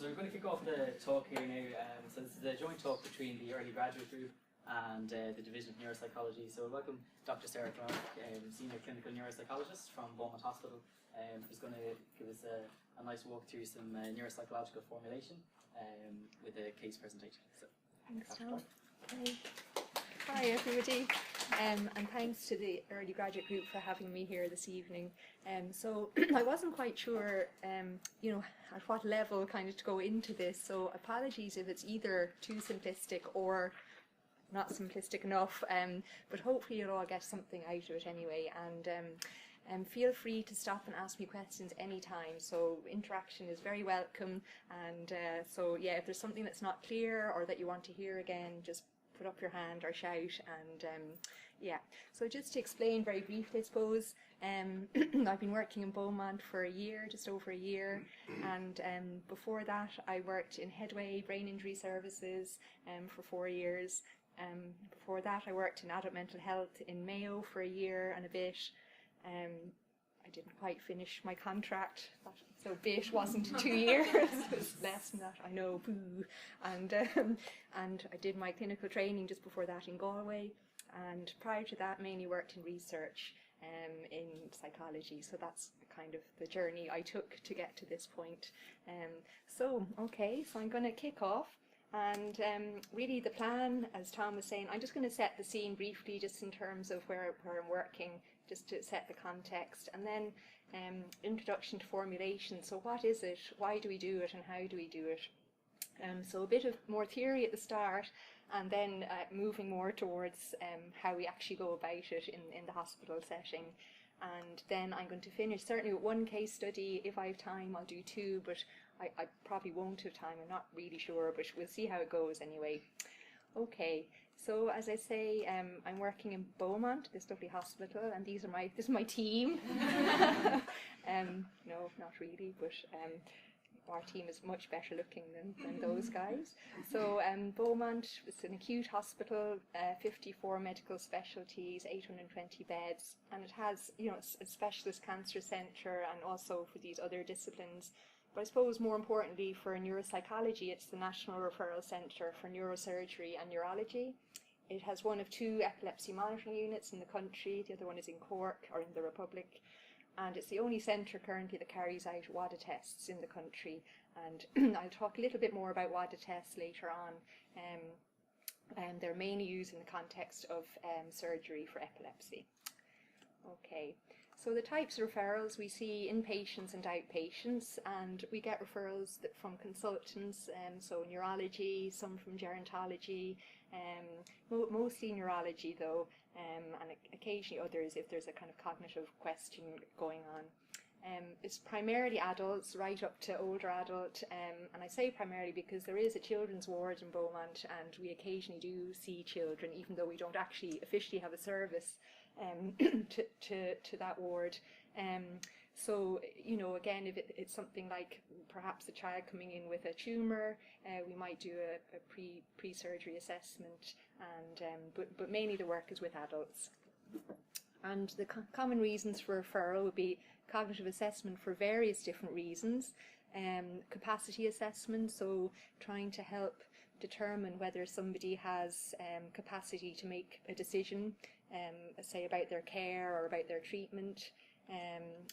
So we're going to kick off the talk here now. So this is a joint talk between the early graduate group and the Division of Neuropsychology. So welcome Dr. Sarah Clarke, Senior Clinical Neuropsychologist from Beaumont Hospital, who's going to give us a nice walk through some neuropsychological formulation with a case presentation. So, thanks, Tom. Hi everybody, and thanks to the early graduate group for having me here this evening. So I wasn't quite sure, at what level kind of to go into this, so apologies if it's either too simplistic or not simplistic enough, but hopefully you'll all get something out of it anyway, and feel free to stop and ask me questions anytime, so interaction is very welcome, and so yeah, if there's something that's not clear or that you want to hear again, just put up your hand or shout, and yeah. So just to explain very briefly, I suppose, I've been working in Beaumont for a year, just over a year, and before that I worked in Headway Brain Injury Services for 4 years. Before that I worked in adult mental health in Mayo for a year and a bit. I didn't quite finish my contract, so bit wasn't 2 years, it was less than that, I know, boo. And I did my clinical training just before that in Galway, and prior to that mainly worked in research in psychology, so that's kind of the journey I took to get to this point. So I'm going to kick off, and really the plan, as Tom was saying, I'm just going to set the scene briefly just in terms of where I'm working, just to set the context, and then introduction to formulation. So what is it, why do we do it, and how do we do it? So a bit of more theory at the start, and then moving more towards how we actually go about it in the hospital setting. And then I'm going to finish certainly with one case study. If I have time, I'll do two, but I probably won't have time, I'm not really sure, but we'll see how it goes anyway. Okay, so as I say, I'm working in Beaumont, this lovely hospital, and this is my team. No, not really, but our team is much better looking than those guys. So Beaumont is an acute hospital, 54 medical specialties, 820 beds, and it has, a specialist cancer centre, and also for these other disciplines. But I suppose more importantly for neuropsychology, it's the National Referral Centre for Neurosurgery and Neurology. It has one of 2 epilepsy monitoring units in the country, the other one is in Cork, or in the Republic, and it's the only centre currently that carries out WADA tests in the country, and I'll talk a little bit more about WADA tests later on. And they're mainly used in the context of surgery for epilepsy. Okay. So the types of referrals, we see inpatients and outpatients, and we get referrals from consultants, so neurology, some from gerontology, mostly neurology though, and occasionally others if there's a kind of cognitive question going on. It's primarily adults, right up to older adult, and I say primarily because there is a children's ward in Beaumont, and we occasionally do see children, even though we don't actually officially have a service to that ward. So, again, if it's something like perhaps a child coming in with a tumour, we might do a pre-surgery assessment, and but mainly the work is with adults. And the common reasons for referral would be cognitive assessment for various different reasons, capacity assessment, so trying to help determine whether somebody has capacity to make a decision, say about their care or about their treatment.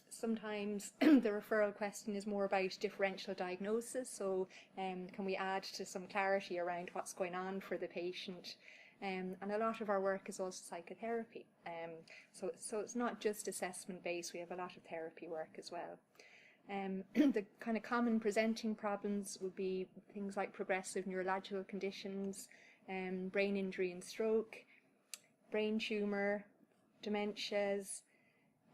Sometimes the referral question is more about differential diagnosis, so can we add to some clarity around what's going on for the patient. And a lot of our work is also psychotherapy, so it's not just assessment based, we have a lot of therapy work as well. The kind of common presenting problems would be things like progressive neurological conditions, brain injury and stroke, brain tumour, dementias,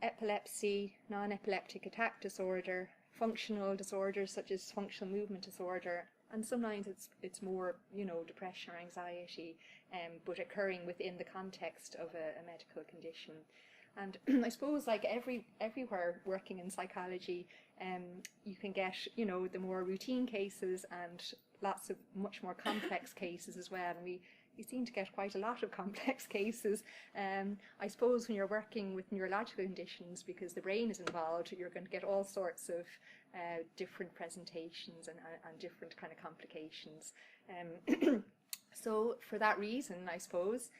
epilepsy, non-epileptic attack disorder, functional disorders such as functional movement disorder, and sometimes it's more, depression or anxiety, but occurring within the context of a medical condition. And I suppose, like everywhere working in psychology, you can get, the more routine cases and lots of much more complex cases as well. And we seem to get quite a lot of complex cases. I suppose when you're working with neurological conditions, because the brain is involved, you're going to get all sorts of different presentations and different kind of complications. So for that reason, I suppose,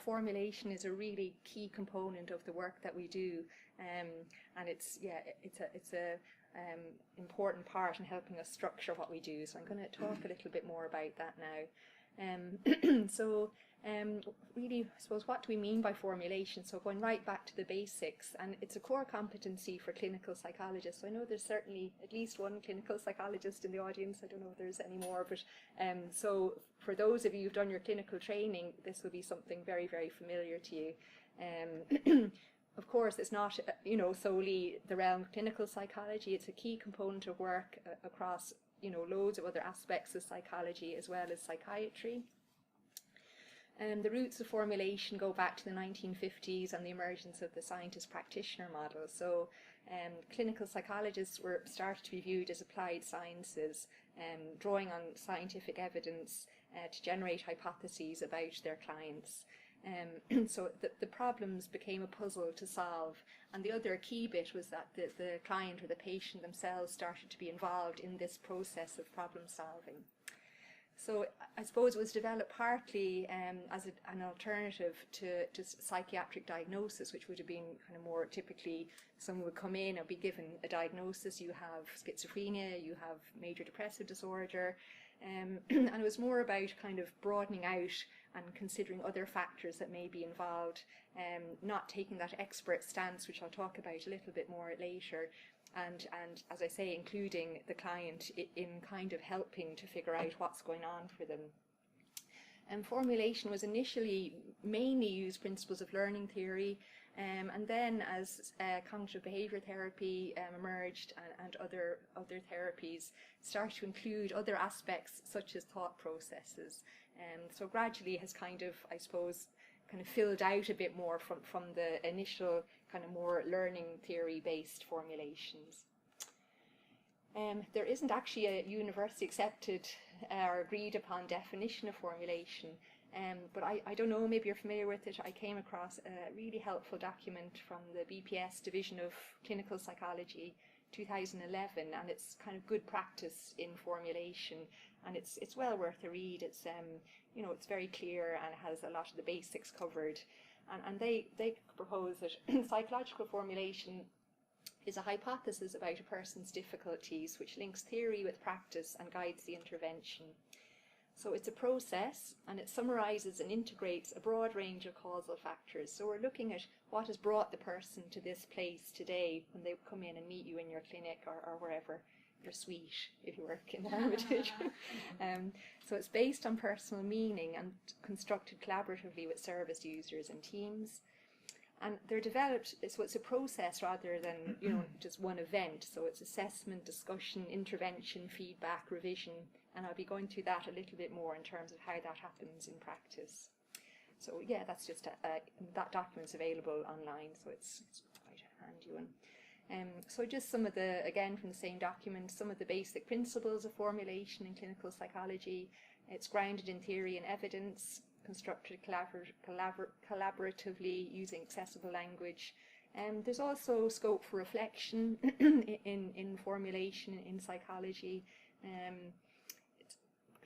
formulation is a really key component of the work that we do, and it's a important part in helping us structure what we do. So I'm going to talk a little bit more about that now. Really, I suppose, what do we mean by formulation? So going right back to the basics, and it's a core competency for clinical psychologists. So I know there's certainly at least one clinical psychologist in the audience. I don't know if there's any more, but so for those of you who've done your clinical training, this will be something very, very familiar to you. Of course, it's not, solely the realm of clinical psychology. It's a key component of work across, loads of other aspects of psychology as well as psychiatry. The roots of formulation go back to the 1950s and the emergence of the scientist-practitioner model. So clinical psychologists were started to be viewed as applied sciences, drawing on scientific evidence to generate hypotheses about their clients. So the problems became a puzzle to solve, and the other key bit was that the client or the patient themselves started to be involved in this process of problem solving. So I suppose it was developed partly as an alternative to psychiatric diagnosis, which would have been kind of more typically someone would come in and be given a diagnosis. You have schizophrenia, you have major depressive disorder, and it was more about kind of broadening out and considering other factors that may be involved, not taking that expert stance, which I'll talk about a little bit more later. And as I say, including the client in kind of helping to figure out what's going on for them. And formulation was initially mainly used principles of learning theory, and then as cognitive behaviour therapy emerged and other therapies started to include other aspects such as thought processes. So gradually has kind of, I suppose, kind of filled out a bit more from the initial kind of more learning theory based formulations. There isn't actually a universally accepted or agreed upon definition of formulation, but I don't know, maybe you're familiar with it. I came across a really helpful document from the BPS Division of Clinical Psychology 2011, and it's kind of good practice in formulation, and it's well worth a read. It's it's very clear and has a lot of the basics covered, and they propose that psychological formulation is a hypothesis about a person's difficulties which links theory with practice and guides the intervention. So it's a process, and it summarises and integrates a broad range of causal factors. So we're looking at what has brought the person to this place today when they come in and meet you in your clinic or wherever, your suite if you work in the Hermitage. So it's based on personal meaning and constructed collaboratively with service users and teams. And they're developed, so it's a process rather than just one event. So it's assessment, discussion, intervention, feedback, revision, and I'll be going through that a little bit more in terms of how that happens in practice. So yeah, that's just that document's available online, so it's quite a handy one. So just some of the, again from the same document, some of the basic principles of formulation in clinical psychology. It's grounded in theory and evidence, constructed collaboratively using accessible language. There's also scope for reflection in formulation in psychology.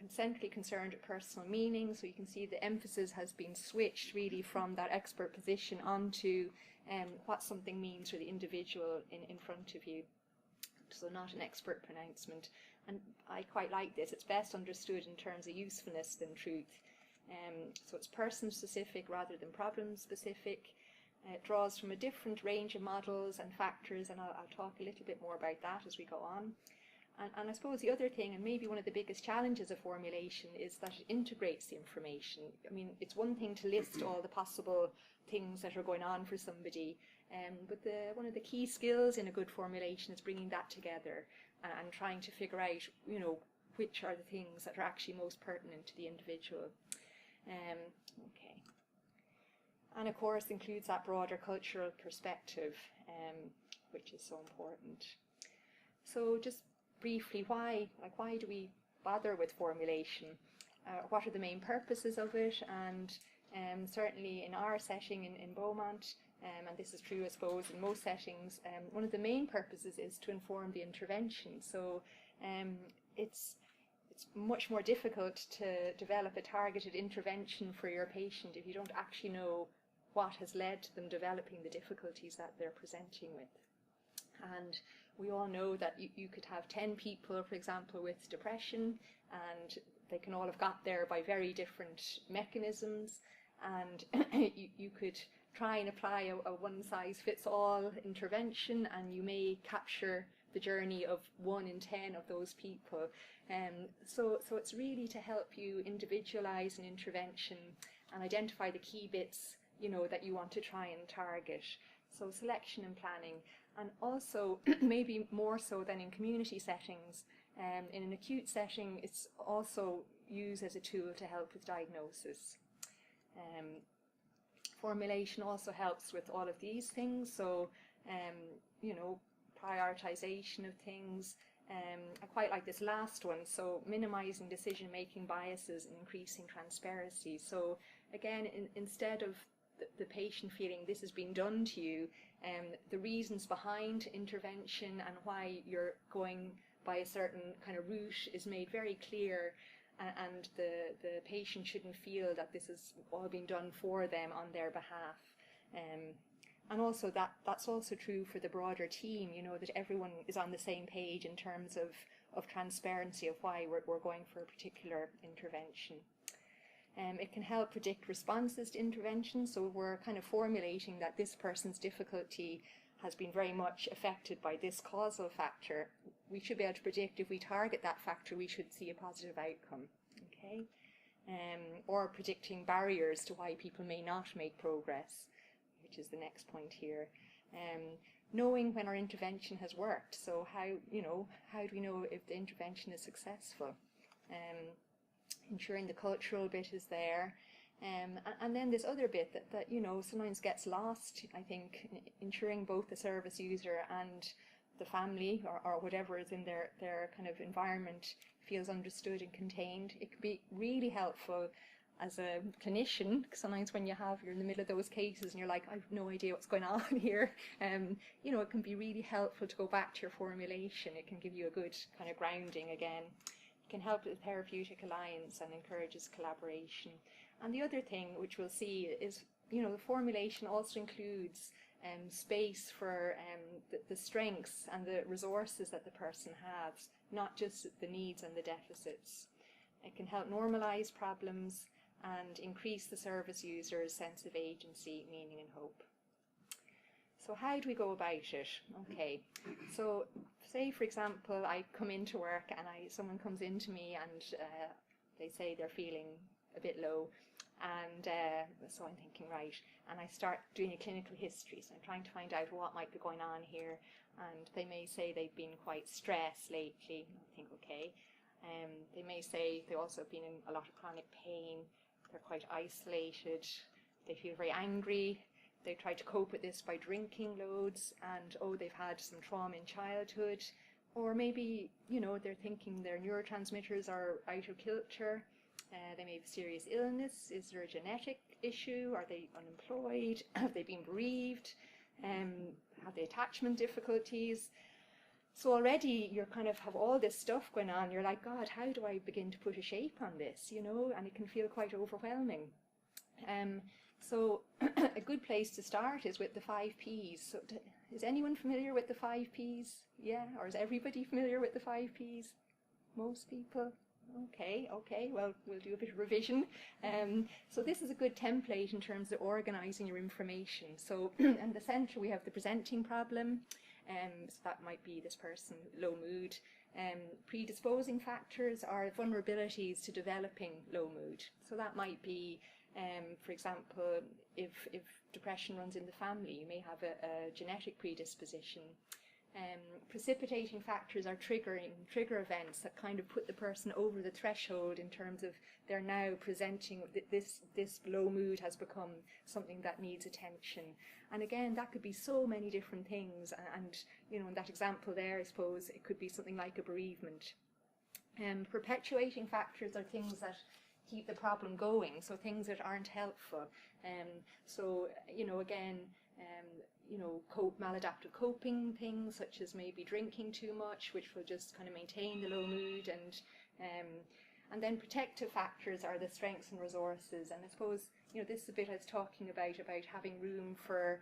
It's centrally concerned with personal meaning, so you can see the emphasis has been switched really from that expert position onto what something means for the individual in front of you. So not an expert pronouncement. And I quite like this. It's best understood in terms of usefulness than truth. So it's person-specific rather than problem-specific. It draws from a different range of models and factors, and I'll talk a little bit more about that as we go on. And I suppose the other thing, and maybe one of the biggest challenges of formulation, is that it integrates the information. I mean, it's one thing to list all the possible things that are going on for somebody, but one of the key skills in a good formulation is bringing that together and trying to figure out, which are the things that are actually most pertinent to the individual. Okay. And of course includes that broader cultural perspective, which is so important. So just briefly, why do we bother with formulation? What are the main purposes of it? And certainly in our setting in Beaumont, and this is true, I suppose, in most settings. One of the main purposes is to inform the intervention. So it's much more difficult to develop a targeted intervention for your patient if you don't actually know what has led to them developing the difficulties that they're presenting with. And we all know that you could have 10 people, for example, with depression, and they can all have got there by very different mechanisms, and you could try and apply a one-size-fits-all intervention, and you may capture the journey of 1 in 10 of those people. So it's really to help you individualize an intervention and identify the key bits, that you want to try and target. So selection and planning, and also maybe more so than in community settings. In an acute setting, it's also used as a tool to help with diagnosis. Formulation also helps with all of these things. So, prioritization of things. I quite like this last one. So, minimizing decision-making biases and increasing transparency. So, again, instead of the patient feeling this has been done to you, the reasons behind intervention and why you're going by a certain kind of route is made very clear, and the patient shouldn't feel that this has all been done for them on their behalf. And also that's also true for the broader team, that everyone is on the same page in terms of transparency of why we're going for a particular intervention. It can help predict responses to intervention, so we're kind of formulating that this person's difficulty has been very much affected by this causal factor. We should be able to predict if we target that factor, we should see a positive outcome. Okay, or predicting barriers to why people may not make progress, which is the next point here. Knowing when our intervention has worked. So how do we know if the intervention is successful? Ensuring the cultural bit is there. And then this other bit that sometimes gets lost, I think, ensuring both the service user and the family or whatever is in their kind of environment feels understood and contained. It can be really helpful as a clinician. Sometimes when you're in the middle of those cases and you're like, I've no idea what's going on here, it can be really helpful to go back to your formulation. It can give you a good kind of grounding again. It can help with therapeutic alliance and encourages collaboration. And the other thing which we'll see is, the formulation also includes space for the strengths and the resources that the person has, not just the needs and the deficits. It can help normalize problems and increase the service user's sense of agency, meaning and hope. So how do we go about it? Okay, so say for example I come into work and someone comes into me and they say they're feeling a bit low, and so I'm thinking, right, and I start doing a clinical history, so I'm trying to find out what might be going on here, and they may say they've been quite stressed lately. I think, okay. They may say they also have been in a lot of chronic pain, they're quite isolated, they feel very angry, they try to cope with this by drinking loads, and they've had some trauma in childhood, or maybe they're thinking their neurotransmitters are out of kilter. They may have serious illness. Is there a genetic issue? Are they unemployed? Have they been bereaved? Have they attachment difficulties? So already you kind of have all this stuff going on. You're like, God, how do I begin to put a shape on this? And it can feel quite overwhelming. So a good place to start is with the 5 Ps. So is anyone familiar with the 5 Ps? Yeah, or is everybody familiar with the 5 Ps? Most people? Okay, well, we'll do a bit of revision. So this is a good template in terms of organising your information. So in the centre we have the presenting problem, so that might be this person, low mood. Predisposing factors are vulnerabilities to developing low mood. So that might be, for example, if depression runs in the family, you may have a genetic predisposition. Precipitating factors are trigger events that kind of put the person over the threshold in terms of they're now presenting this low mood has become something that needs attention. And again, that could be so many different things, and in that example there, I suppose it could be something like a bereavement. Perpetuating factors are things that keep the problem going, so things that aren't helpful. So again, you know, maladaptive coping things such as maybe drinking too much, which will just kind of maintain the low mood, and then protective factors are the strengths and resources. And I suppose, you know, this is a bit I was talking about having room for,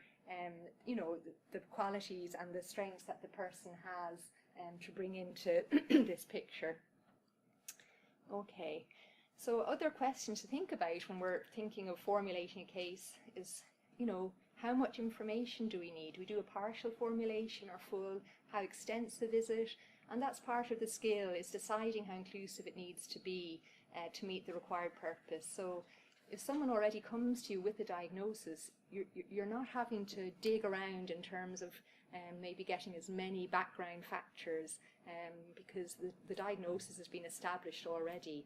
you know, the qualities and the strengths that the person has to bring into this picture. Okay, so other questions to think about when we're thinking of formulating a case is, you know, how much information do we need? Do we do a partial formulation or full? How extensive is it? And that's part of the skill, is deciding how inclusive it needs to be to meet the required purpose. So if someone already comes to you with a diagnosis, you're not having to dig around in terms of maybe getting as many background factors because the diagnosis has been established already.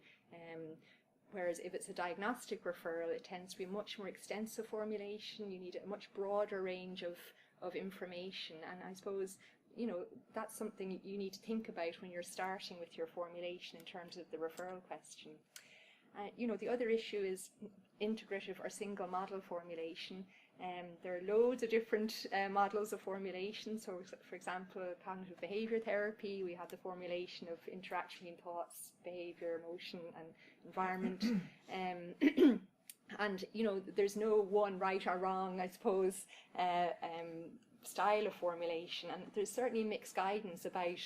Whereas if it's a diagnostic referral, it tends to be a much more extensive formulation. You need a much broader range of information. And I suppose, you know, that's something you need to think about when you're starting with your formulation in terms of the referral question. You know, the other issue is integrative or single model formulation. There are loads of different models of formulation. So, for example, cognitive behavior therapy, we have the formulation of interaction between thoughts, behavior, emotion, and environment. And, you know, there's no one right or wrong, I suppose, style of formulation. And there's certainly mixed guidance about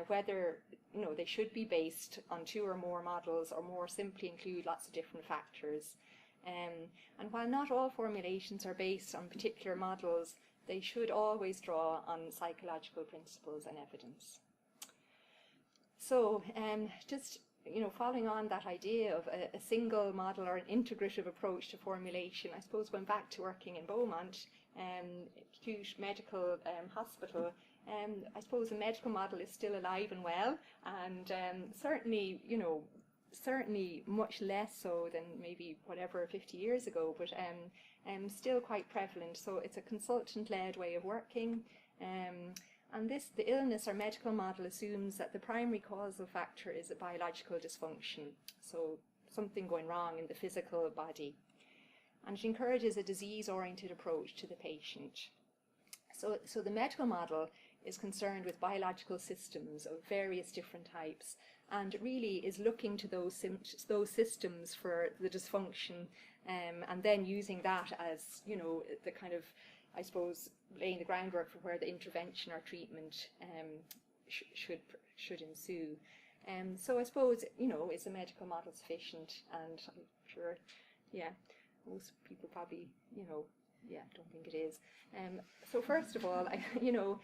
whether, you know, they should be based on 2 or more models or more simply include lots of different factors. And while not all formulations are based on particular models, they should always draw on psychological principles and evidence. So just, you know, following on that idea of a single model or an integrative approach to formulation, I suppose going back to working in Beaumont, acute medical hospital, I suppose a medical model is still alive and well, and certainly, you know, certainly much less so than maybe whatever 50 years ago, but still quite prevalent. So it's a consultant-led way of working, and the illness or medical model assumes that the primary causal factor is a biological dysfunction, so something going wrong in the physical body, and it encourages a disease-oriented approach to the patient. So the medical model is concerned with biological systems of various different types, and it really is looking to those systems for the dysfunction, and then using that as, you know, the kind of, I suppose, laying the groundwork for where the intervention or treatment should ensue. So I suppose, you know, is the medical model sufficient? And I'm sure, yeah, most people probably, you know, yeah, don't think it is. So first of all, you know,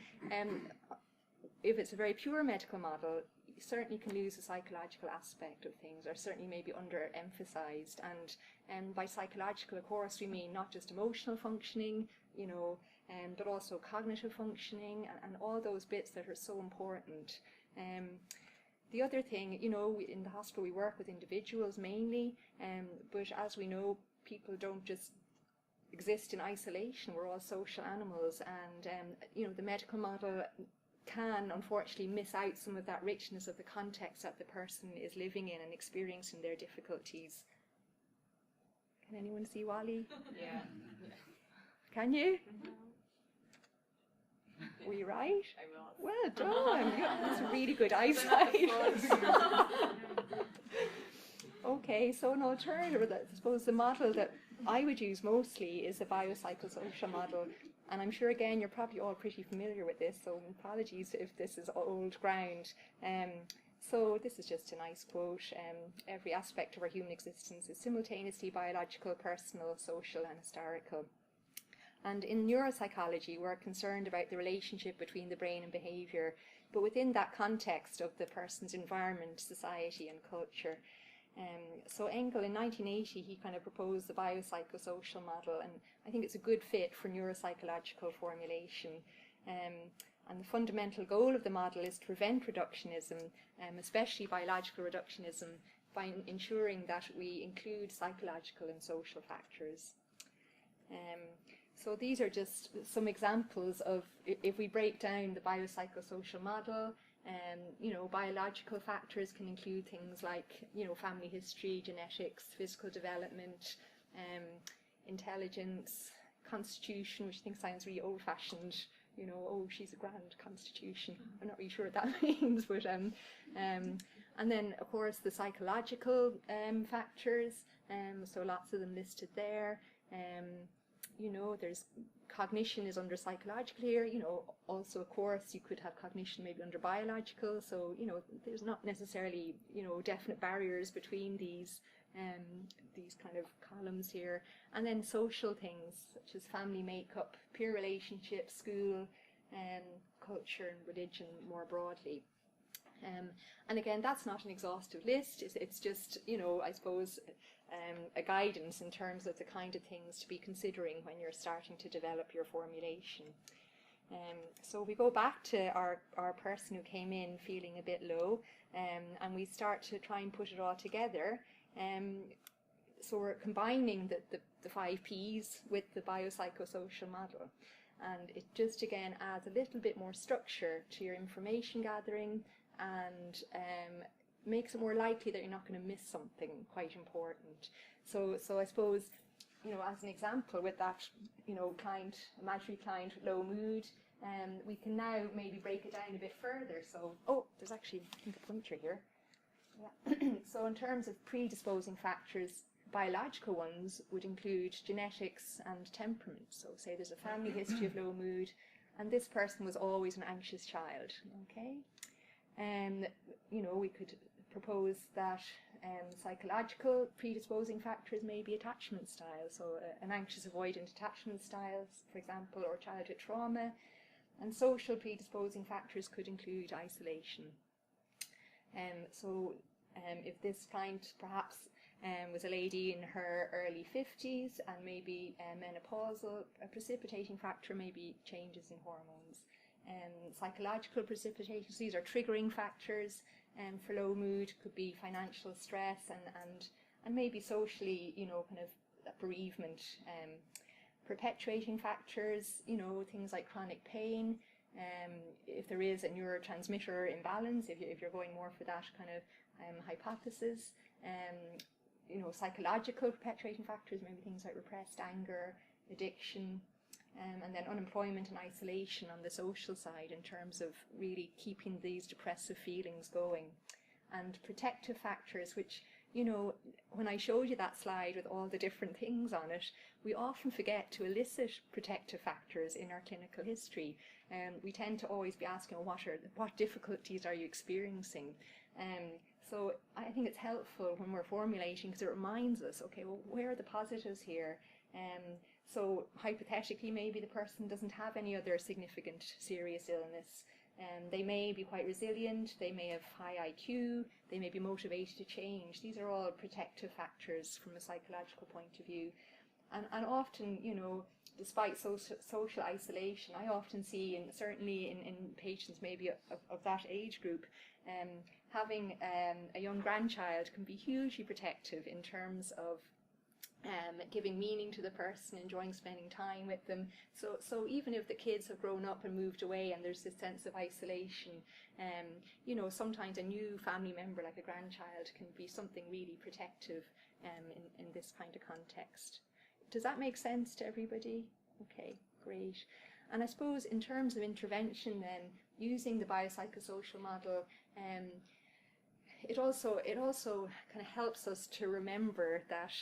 if it's a very pure medical model, you certainly can lose the psychological aspect of things, or certainly maybe underemphasized. And by psychological, of course, we mean not just emotional functioning, you know, but also cognitive functioning and all those bits that are so important. The other thing, you know, in the hospital we work with individuals mainly, but as we know, people don't just exist in isolation. We're all social animals, and you know, the medical model can unfortunately miss out some of that richness of the context that the person is living in and experiencing their difficulties. Can anyone see Wally? Yeah. Can you? Were you right? I was. Well done. That's really good eyesight. Okay, so an alternative, I suppose the model that I would use mostly is the biopsychosocial model. And I'm sure, again, you're probably all pretty familiar with this, so apologies if this is old ground. So this is just a nice quote. Every aspect of our human existence is simultaneously biological, personal, social, and historical. And in neuropsychology, we're concerned about the relationship between the brain and behaviour, but within that context of the person's environment, society, and culture. So Engel, in 1980, he kind of proposed the biopsychosocial model, and I think it's a good fit for neuropsychological formulation. And the fundamental goal of the model is to prevent reductionism, especially biological reductionism, by ensuring that we include psychological and social factors. So these are just some examples of, if we break down the biopsychosocial model, you know, biological factors can include things like, you know, family history, genetics, physical development, intelligence, constitution, which I think sounds really old-fashioned. You know, oh, she's a grand constitution. I'm not really sure what that means, but and then of course the psychological factors. So lots of them listed there. You know, there's cognition is under psychological here. You know, also of course you could have cognition maybe under biological. So you know, there's not necessarily, you know, definite barriers between these kind of columns here. And then social things such as family makeup, peer relationships, school, culture and religion more broadly. And again, that's not an exhaustive list. It's just, you know, I suppose a guidance in terms of the kind of things to be considering when you're starting to develop your formulation. So we go back to our person who came in feeling a bit low, and we start to try and put it all together. So we're combining the 5 Ps with the biopsychosocial model, and it just again adds a little bit more structure to your information gathering, and makes it more likely that you're not going to miss something quite important. So I suppose, you know, as an example with that, you know, imaginary client with low mood, we can now maybe break it down a bit further. So, oh, there's actually, I think, a pointer here. Yeah. So in terms of predisposing factors, biological ones would include genetics and temperament. So say there's a family history of low mood, and this person was always an anxious child, okay? You know, we could propose that psychological predisposing factors may be attachment style, so an anxious avoidant attachment style, for example, or childhood trauma. And social predisposing factors could include isolation. If this client perhaps was a lady in her early 50s and maybe menopausal, a precipitating factor may be changes in hormones. Psychological precipitations, these are triggering factors for low mood, could be financial stress and maybe socially, you know, kind of bereavement. Perpetuating factors, you know, things like chronic pain, if there is a neurotransmitter imbalance, if you're going more for that kind of hypothesis. You know, psychological perpetuating factors, maybe things like repressed anger, addiction, and then unemployment and isolation on the social side in terms of really keeping these depressive feelings going. And protective factors, which, you know, when I showed you that slide with all the different things on it, we often forget to elicit protective factors in our clinical history. We tend to always be asking, what difficulties are you experiencing? So I think it's helpful when we're formulating, because it reminds us, okay, well, where are the positives here? So hypothetically, maybe the person doesn't have any other significant serious illness. They may be quite resilient, they may have high IQ, they may be motivated to change. These are all protective factors from a psychological point of view. And often, you know, despite social isolation, I often see, and certainly in patients maybe of that age group, having a young grandchild can be hugely protective in terms of giving meaning to the person, enjoying spending time with them. So even if the kids have grown up and moved away and there's this sense of isolation, you know, sometimes a new family member like a grandchild can be something really protective in this kind of context. Does that make sense to everybody? Okay, great. And I suppose in terms of intervention then, using the biopsychosocial model, it also kind of helps us to remember that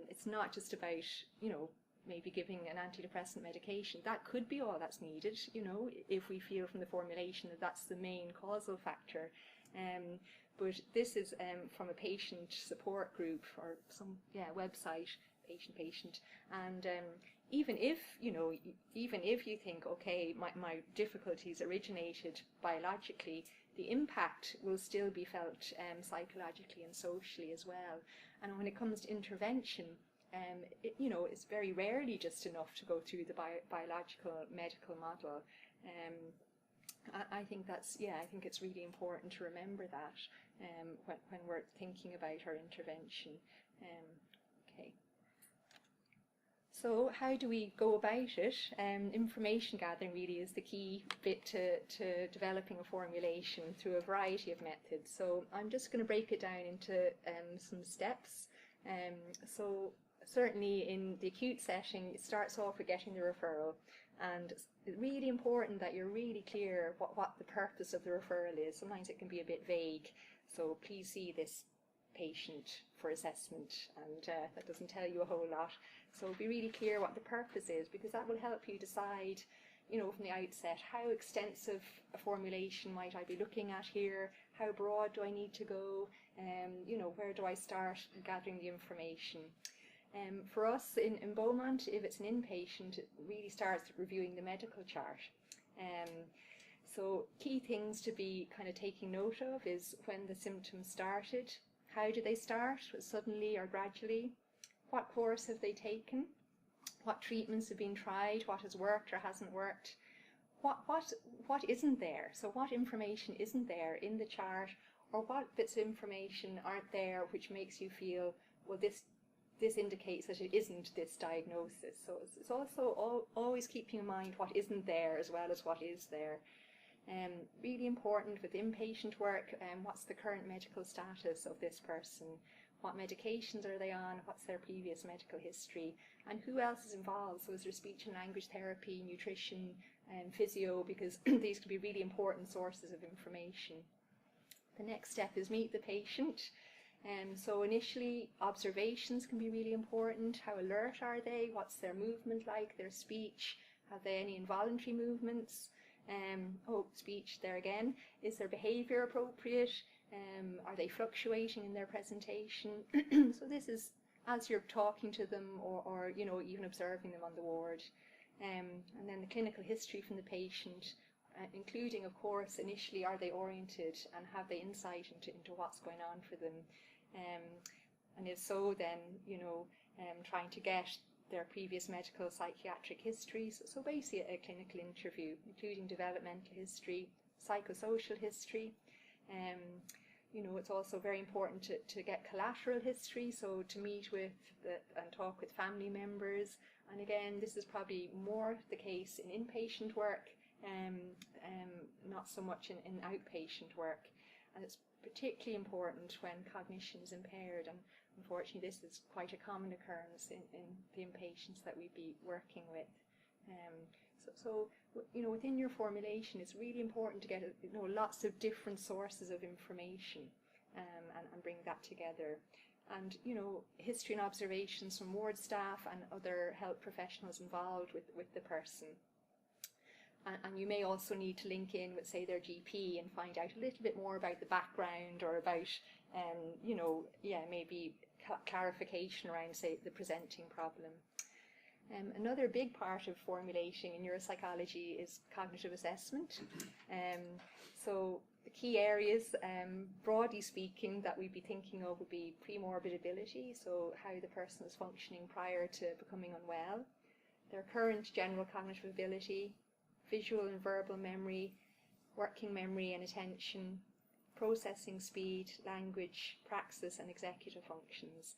it's not just about, you know, maybe giving an antidepressant medication. That could be all that's needed, you know, if we feel from the formulation that that's the main causal factor. But this is from a patient support group or some website, patient, and even if you think, okay, my difficulties originated biologically, the impact will still be felt psychologically and socially as well. And when it comes to intervention, you know, it's very rarely just enough to go through the biological medical model. I think I think it's really important to remember that when we're thinking about our intervention. Okay. So how do we go about it? Information gathering really is the key bit to developing a formulation through a variety of methods. So I'm just going to break it down into some steps. So certainly in the acute setting, it starts off with getting the referral, and it's really important that you're really clear what the purpose of the referral is. Sometimes it can be a bit vague, so please see this patient for assessment, and that doesn't tell you a whole lot. So be really clear what the purpose is, because that will help you decide, you know, from the outset, how extensive a formulation might I be looking at here, how broad do I need to go, you know, where do I start gathering the information. For us in Beaumont, if it's an inpatient, it really starts reviewing the medical chart. So key things to be kind of taking note of is when the symptoms started, how did they start, suddenly or gradually, what course have they taken, what treatments have been tried, what has worked or hasn't worked, what isn't there, so what information isn't there in the chart, or what bits of information aren't there which makes you feel, well, this indicates that it isn't this diagnosis. So it's also always keeping in mind what isn't there as well as what is there. Really important with inpatient work, what's the current medical status of this person, what medications are they on, what's their previous medical history, and who else is involved. So is there speech and language therapy, nutrition, physio, because these can be really important sources of information. The next step is meet the patient. So initially, observations can be really important. How alert are they? What's their movement like? Their speech? Have they any involuntary movements? Speech there again. Is their behaviour appropriate? Are they fluctuating in their presentation? So this is as you're talking to them, or you know, even observing them on the ward. And then the clinical history from the patient, including, of course, initially, are they oriented and have they insight into what's going on for them? And if so, then, you know, trying to get their previous medical psychiatric histories. So basically a clinical interview, including developmental history, psychosocial history. You know, it's also very important to get collateral history, so to meet with and talk with family members. And again, this is probably more the case in inpatient work, not so much in outpatient work. And it's particularly important when cognition is impaired, and unfortunately this is quite a common occurrence in the inpatients that we'd be working with. So you know, within your formulation, it's really important to get you know, lots of different sources of information, and bring that together. And you know, history and observations from ward staff and other health professionals involved with the person. And you may also need to link in with, say, their GP and find out a little bit more about the background, or about, you know, maybe clarification around, say, the presenting problem. Another big part of formulating in neuropsychology is cognitive assessment. So the key areas, broadly speaking, that we'd be thinking of would be premorbid ability, so how the person is functioning prior to becoming unwell, their current general cognitive ability, visual and verbal memory, working memory and attention, processing speed, language, praxis and executive functions.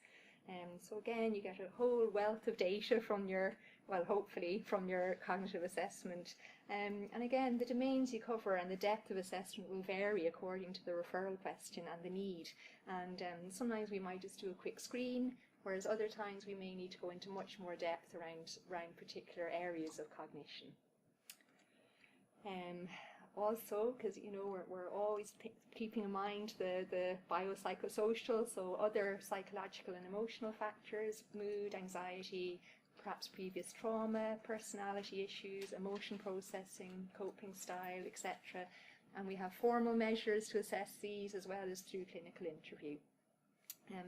So again, you get a whole wealth of data from your, well, hopefully from your cognitive assessment. And again, the domains you cover and the depth of assessment will vary according to the referral question and the need. And sometimes we might just do a quick screen, whereas other times we may need to go into much more depth around particular areas of cognition. Also, because you know, we're always keeping in mind the biopsychosocial, so other psychological and emotional factors, mood, anxiety, perhaps previous trauma, personality issues, emotion processing, coping style, etc. And we have formal measures to assess these, as well as through clinical interview.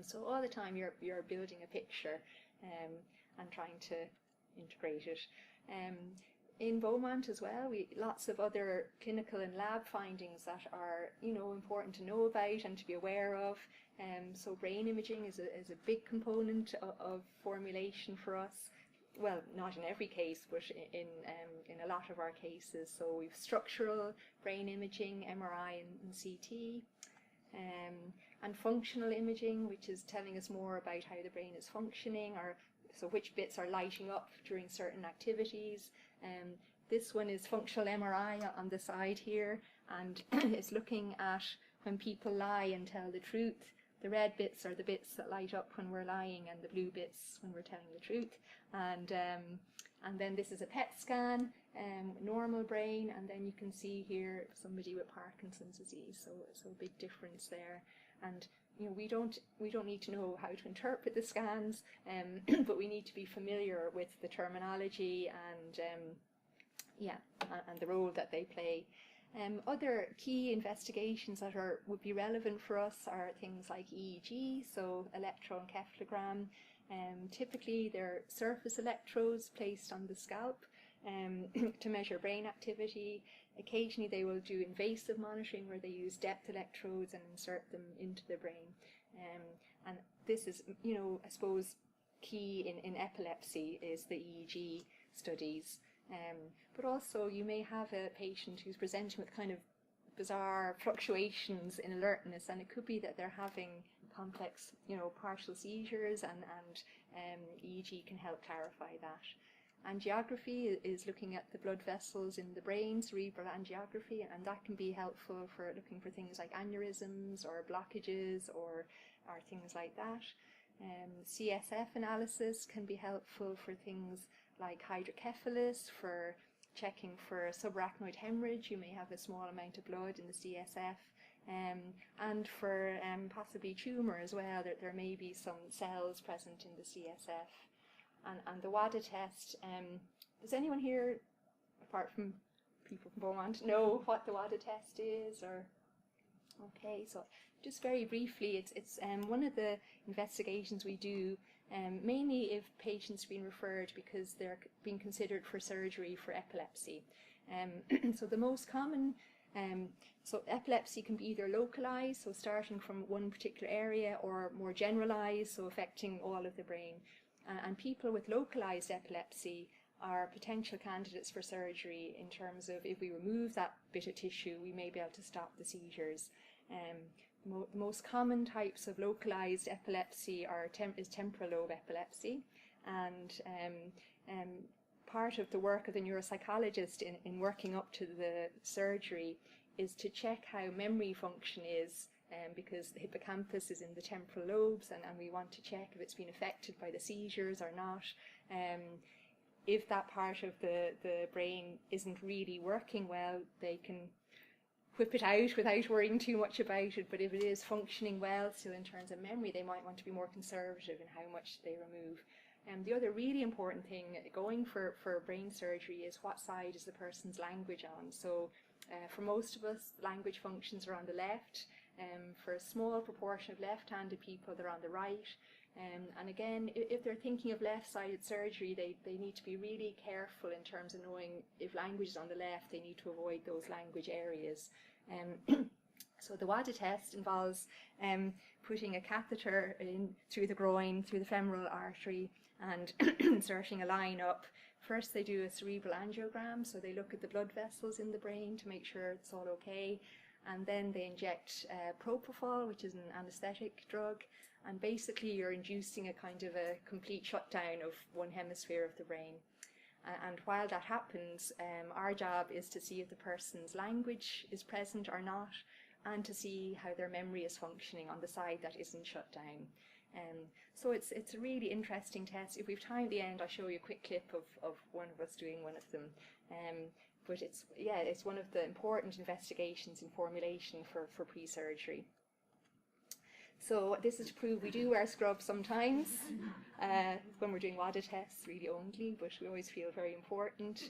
So all the time you're building a picture and trying to integrate it. In Beaumont as well, lots of other clinical and lab findings that are, you know, important to know about and to be aware of. So brain imaging is a big component of formulation for us. Well, not in every case, but in a lot of our cases. So we've structural brain imaging, MRI and CT, and functional imaging, which is telling us more about how the brain is functioning, or so which bits are lighting up during certain activities. This one is functional MRI on the side here, and it's looking at when people lie and tell the truth, the red bits are the bits that light up when we're lying, and the blue bits when we're telling the truth. And then this is a PET scan, normal brain, and then you can see here somebody with Parkinson's disease. So a big difference there. And we don't need to know how to interpret the scans, but we need to be familiar with the terminology and and the role that they play. Other key investigations that would be relevant for us are things like EEG, so electroencephalogram. Typically they're surface electrodes placed on the scalp to measure brain activity. Occasionally they will do invasive monitoring where they use depth electrodes and insert them into the brain. And this is, I suppose, key in epilepsy is the EEG studies. But also you may have a patient who's presenting with kind of bizarre fluctuations in alertness, and it could be that they're having complex, partial seizures, and EEG can help clarify that. Angiography is looking at the blood vessels in the brain, cerebral angiography, and that can be helpful for looking for things like aneurysms or blockages or things like that. CSF analysis can be helpful for things like hydrocephalus, for checking for subarachnoid hemorrhage. You may have a small amount of blood in the CSF, and for possibly tumour as well. There may be some cells present in the CSF. And the WADA test, does anyone here, apart from people from Beaumont, know what the WADA test is? Or okay, so just very briefly, it's one of the investigations we do, mainly if patients have been referred because they're being considered for surgery for epilepsy. So the most common, so epilepsy can be either localized, so starting from one particular area, or more generalized, so affecting all of the brain. And people with localized epilepsy are potential candidates for surgery in terms of if we remove that bit of tissue, we may be able to stop the seizures. The most common types of localized epilepsy is temporal lobe epilepsy, and part of the work of the neuropsychologist in working up to the surgery is to check how memory function is, because the hippocampus is in the temporal lobes, and we want to check if it's been affected by the seizures or not. If that part of the brain isn't really working well, they can whip it out without worrying too much about it, but if it is functioning well still in terms of memory, they might want to be more conservative in how much they remove. The other really important thing going for brain surgery is what side is the person's language on. So for most of us, language functions are on the left. For a small proportion of left-handed people, they're on the right. And again, if they're thinking of left-sided surgery, they need to be really careful in terms of knowing if language is on the left, they need to avoid those language areas. So the WADA test involves putting a catheter in through the groin, through the femoral artery, and inserting a line up. First they do a cerebral angiogram, so they look at the blood vessels in the brain to make sure it's all okay. And then they inject propofol, which is an anesthetic drug, and basically you're inducing a kind of a complete shutdown of one hemisphere of the brain. And while that happens, our job is to see if the person's language is present or not, and to see how their memory is functioning on the side that isn't shut down. So it's a really interesting test. If we have time at the end, I'll show you a quick clip of one of us doing one of them. But it's one of the important investigations in formulation for pre-surgery. So this is to prove we do wear scrubs sometimes when we're doing WADA tests, really only, but we always feel very important.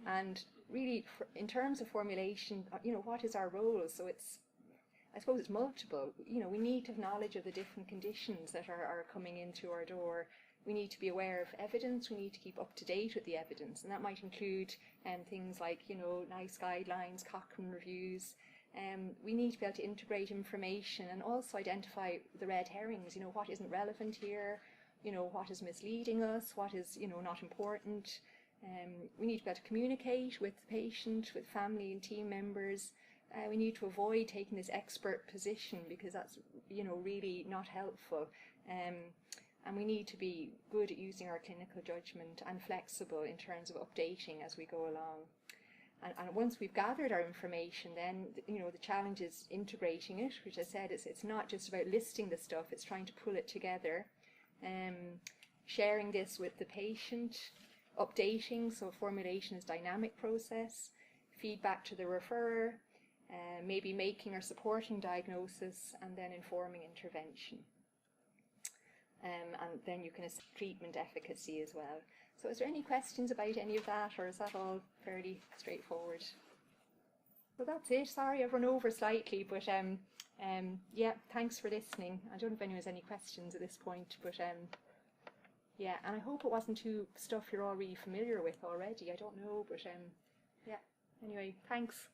And really, in terms of formulation, what is our role? So I suppose it's multiple. We need to have knowledge of the different conditions that are coming in through our door. We need to be aware of evidence. We need to keep up to date with the evidence, and that might include things like NICE guidelines, Cochrane reviews. We need to be able to integrate information and also identify the red herrings. What isn't relevant here? What is misleading us? What is not important? We need to be able to communicate with the patient, with family and team members. We need to avoid taking this expert position because that's really not helpful. And we need to be good at using our clinical judgment and flexible in terms of updating as we go along. And once we've gathered our information, then the challenge is integrating it, which I said it's not just about listing the stuff, it's trying to pull it together, sharing this with the patient, updating, so formulation is a dynamic process, feedback to the referrer, maybe making or supporting diagnosis, and then informing intervention. And then you can assess treatment efficacy as well. So is there any questions about any of that, or is that all fairly straightforward? So that's it. Sorry I've run over slightly, but yeah, thanks for listening. I don't know if anyone has any questions at this point, but yeah, and I hope it wasn't too stuff you're all really familiar with already. I don't know, but yeah, anyway, thanks.